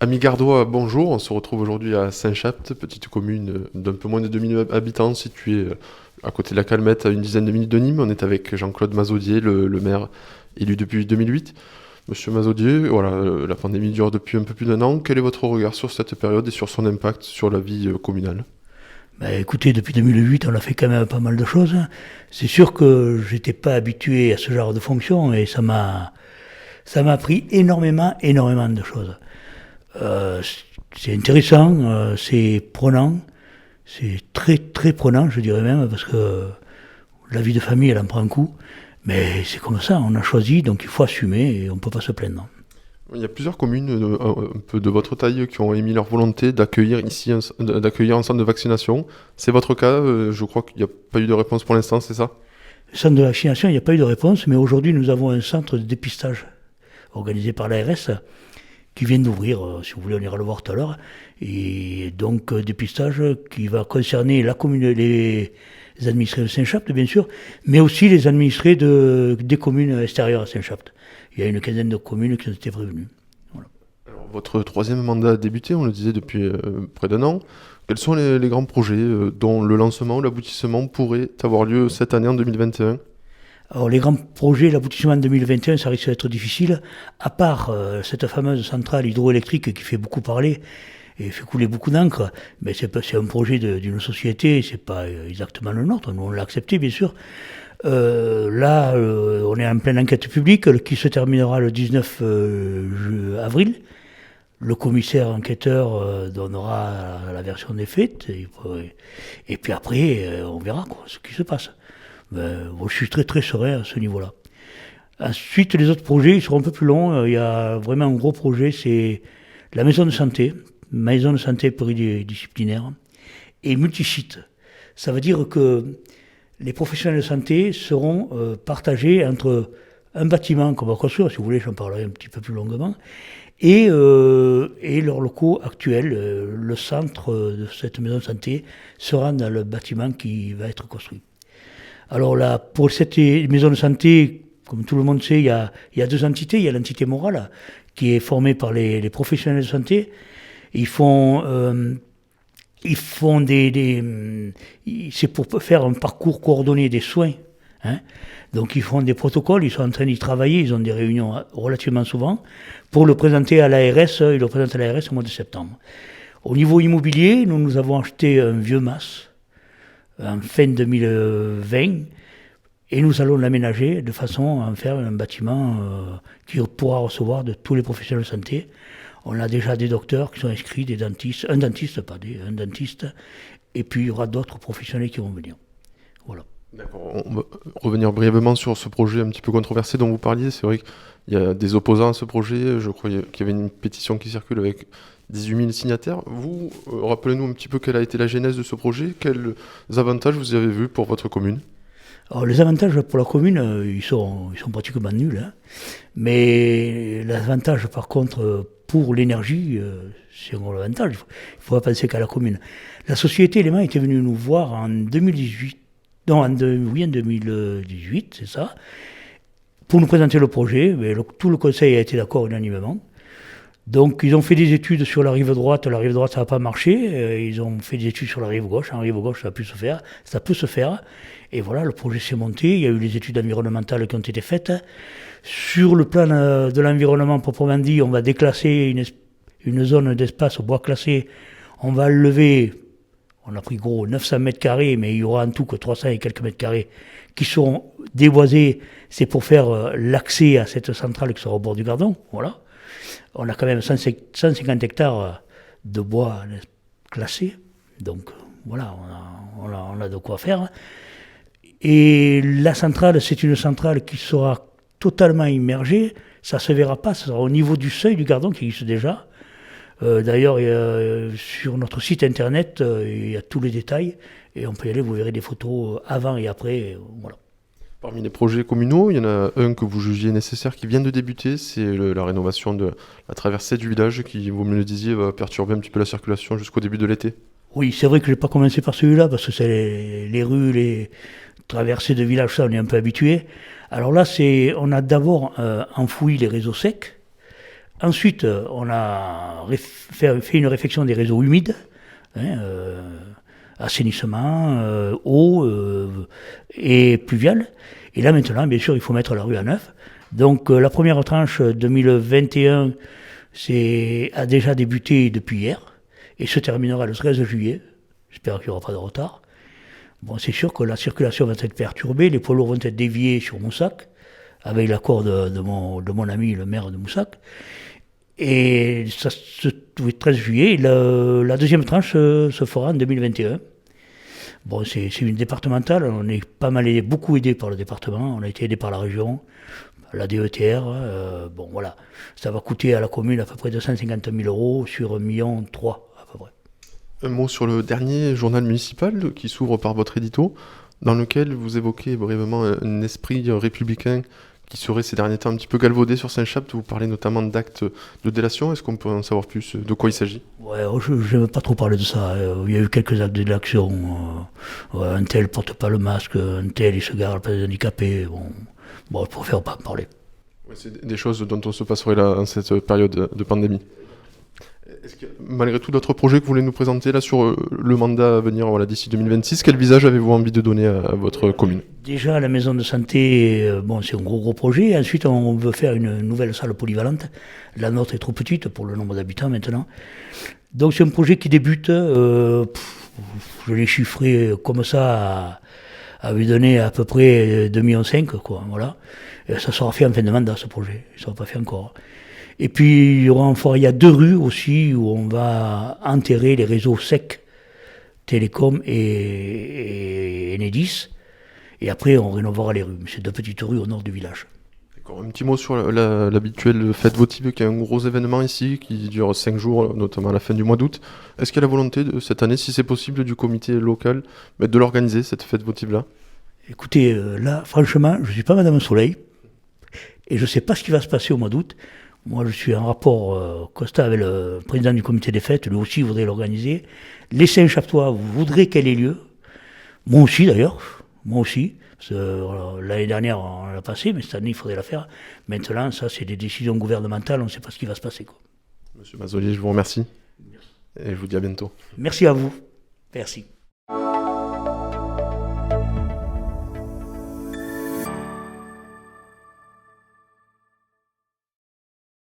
Amis gardois, bonjour. On se retrouve aujourd'hui à Saint-Chapt, petite commune d'un peu moins de 2000 habitants située à côté de la Calmette, à une dizaine de minutes de Nîmes. On est avec Jean-Claude Mazaudier, le maire élu depuis 2008. Monsieur Mazaudier, voilà, la pandémie dure depuis un peu plus d'un an. Quel est votre regard sur cette période et sur son impact sur la vie communale? Écoutez, depuis 2008, on a fait quand même pas mal de choses. C'est sûr que j'étais pas habitué à ce genre de fonction et ça m'a appris énormément de choses. Euh, c'est intéressant, c'est prenant, c'est très prenant, je dirais même, parce que la vie de famille, elle en prend un coup. Mais c'est comme ça, on a choisi, donc il faut assumer et on peut pas se plaindre. Il y a plusieurs communes un peu de votre taille qui ont émis leur volonté d'accueillir ici d'accueillir un centre de vaccination. C'est votre cas, je crois qu'il n'y a pas eu de réponse pour l'instant, c'est ça? Centre de vaccination, il n'y a pas eu de réponse, mais aujourd'hui nous avons un centre de dépistage organisé par l'ARS qui vient d'ouvrir, si vous voulez on ira le voir tout à l'heure, et donc dépistage qui va concerner la commune, les administrés de Saint-Chapt bien sûr, mais aussi les administrés des communes extérieures à Saint-Chapt. Il y a une quinzaine de communes qui ont été prévenues. Voilà. Alors, votre troisième mandat a débuté, on le disait depuis près d'un an. Quels sont les grands projets dont le lancement ou l'aboutissement pourrait avoir lieu cette année en 2021? Alors les grands projets, l'aboutissement en 2021, ça risque d'être difficile, à part cette fameuse centrale hydroélectrique qui fait beaucoup parler et fait couler beaucoup d'encre, mais c'est un projet d'une société, c'est pas exactement le nôtre, nous on l'a accepté bien sûr. On est en pleine enquête publique qui se terminera le 19 avril. Le commissaire enquêteur donnera la version des faits, et puis après, on verra ce qui se passe. Je suis très serein à ce niveau-là. Ensuite, les autres projets, ils seront un peu plus longs. Il y a vraiment un gros projet, c'est la maison de santé pluridisciplinaire et multisite. Ça veut dire que les professionnels de santé seront partagés entre un bâtiment qu'on va construire, si vous voulez, j'en parlerai un petit peu plus longuement, et leurs locaux actuels. Le centre de cette maison de santé sera dans le bâtiment qui va être construit. Alors là, pour cette maison de santé, comme tout le monde sait, il y a deux entités. Il y a l'entité morale, qui est formée par les professionnels de santé. Ils font c'est pour faire un parcours coordonné des soins. Hein. Donc ils font des protocoles, ils sont en train d'y travailler, ils ont des réunions relativement souvent, pour le présenter à l'ARS, ils le présentent à l'ARS au mois de septembre. Au niveau immobilier, nous avons acheté un vieux MAS, en fin 2020, et nous allons l'aménager de façon à en faire un bâtiment qui pourra recevoir de tous les professionnels de santé. On a déjà des docteurs qui sont inscrits, des dentistes, un dentiste, et puis il y aura d'autres professionnels qui vont venir. Voilà. D'accord. On va revenir brièvement sur ce projet un petit peu controversé dont vous parliez. C'est vrai qu'il y a des opposants à ce projet. Je crois qu'il y avait une pétition qui circule avec 18 000 signataires. Vous, rappelez-nous un petit peu quelle a été la genèse de ce projet. Quels avantages vous avez vus pour votre commune? Alors les avantages pour la commune, ils sont pratiquement nuls. Hein. Mais l'avantage par contre pour l'énergie, c'est un gros avantage. Il faut pas penser qu'à la commune. La société Élément était venue nous voir en 2018. Non, en 2018, c'est ça, pour nous présenter le projet. Mais tout le conseil a été d'accord unanimement. Donc ils ont fait des études sur la rive droite ça n'a pas marché, ils ont fait des études sur la rive gauche, en rive gauche ça peut se faire, et voilà, le projet s'est monté, il y a eu les études environnementales qui ont été faites. Sur le plan de l'environnement proprement dit, on va déclasser une zone d'espace bois classé, on va lever, on a pris gros 900 mètres carrés, mais il y aura en tout que 300 et quelques mètres carrés qui seront déboisés, c'est pour faire l'accès à cette centrale qui sera au bord du Gardon, voilà. On a quand même 150 hectares de bois classés, donc voilà, on a de quoi faire. Et la centrale, c'est une centrale qui sera totalement immergée, ça ne se verra pas, ça sera au niveau du seuil du Gardon qui existe déjà. D'ailleurs, sur notre site internet, il y a tous les détails, et on peut y aller, vous verrez des photos avant et après, voilà. Parmi les projets communaux, il y en a un que vous jugiez nécessaire qui vient de débuter, c'est la rénovation de la traversée du village qui, vous me le disiez, va perturber un petit peu la circulation jusqu'au début de l'été. Oui, c'est vrai que je n'ai pas commencé par celui-là, parce que c'est les rues, les traversées de village, ça on est un peu habitué. Alors là, on a d'abord enfoui les réseaux secs, Ensuite, on a fait une réfection des réseaux humides, hein, assainissement, eau et pluvial. Et là maintenant, bien sûr, il faut mettre la rue à neuf. Donc la première tranche 2021 a déjà débuté depuis hier et se terminera le 13 juillet. J'espère qu'il n'y aura pas de retard. Bon, c'est sûr que la circulation va être perturbée, les poids lourds vont être déviés sur Moussac, avec l'accord de mon ami, le maire de Moussac. Et ça, le 13 juillet, la deuxième tranche se fera en 2021. Bon, c'est une départementale, on est pas mal aidé, beaucoup aidé par le département, on a été aidé par la région, la DETR, bon voilà. Ça va coûter à la commune à peu près 250 000 euros sur 1,3 million à peu près. Un mot sur le dernier journal municipal qui s'ouvre par votre édito, dans lequel vous évoquez brièvement un esprit républicain qui serait ces derniers temps un petit peu galvaudé sur Saint-Chapt. Vous parlez notamment d'actes de délation. Est-ce qu'on peut en savoir plus de quoi il s'agit? Ouais, je n'aime pas trop parler de ça. Il y a eu quelques actes de délation. Un tel porte pas le masque, un tel il se gare à la place des handicapés. Bon, je préfère pas en parler. Ouais, c'est des choses dont on se passerait là en cette période de pandémie. Est-ce que malgré tout d'autres projets que vous voulez nous présenter là sur le mandat à venir, voilà, d'ici 2026, quel visage avez-vous envie de donner à votre commune? Déjà, la maison de santé, c'est un gros projet. Ensuite, on veut faire une nouvelle salle polyvalente. La nôtre est trop petite pour le nombre d'habitants maintenant. Donc c'est un projet qui débute. Je l'ai chiffré comme ça à lui donner à peu près 2,5 millions, quoi. Voilà. Et ça sera fait en fin de mandat, ce projet. Il ne sera pas fait encore. Et puis, il y a 2 rues aussi où on va enterrer les réseaux secs, Télécom et Enedis. Et après, on rénovera les rues. C'est 2 petites rues au nord du village. D'accord. Un petit mot sur l'habituelle fête votive, qui est un gros événement ici, qui dure 5 jours, notamment à la fin du mois d'août. Est-ce qu'il y a la volonté de, cette année, si c'est possible, du comité local, de l'organiser, cette fête votive-là? Écoutez, là, franchement, je ne suis pas Madame Soleil. Et je ne sais pas ce qui va se passer au mois d'août. Moi, je suis en rapport constant avec le président du comité des fêtes. Lui aussi voudrait l'organiser. Les Saint-Chaptois voudraient qu'elle ait lieu. Moi aussi, d'ailleurs. Moi aussi. L'année dernière, on l'a passé, mais cette année, il faudrait la faire. Maintenant, ça, c'est des décisions gouvernementales. On ne sait pas ce qui va se passer, quoi. Monsieur Mazolier, je vous remercie. Et je vous dis à bientôt. Merci à vous. Merci.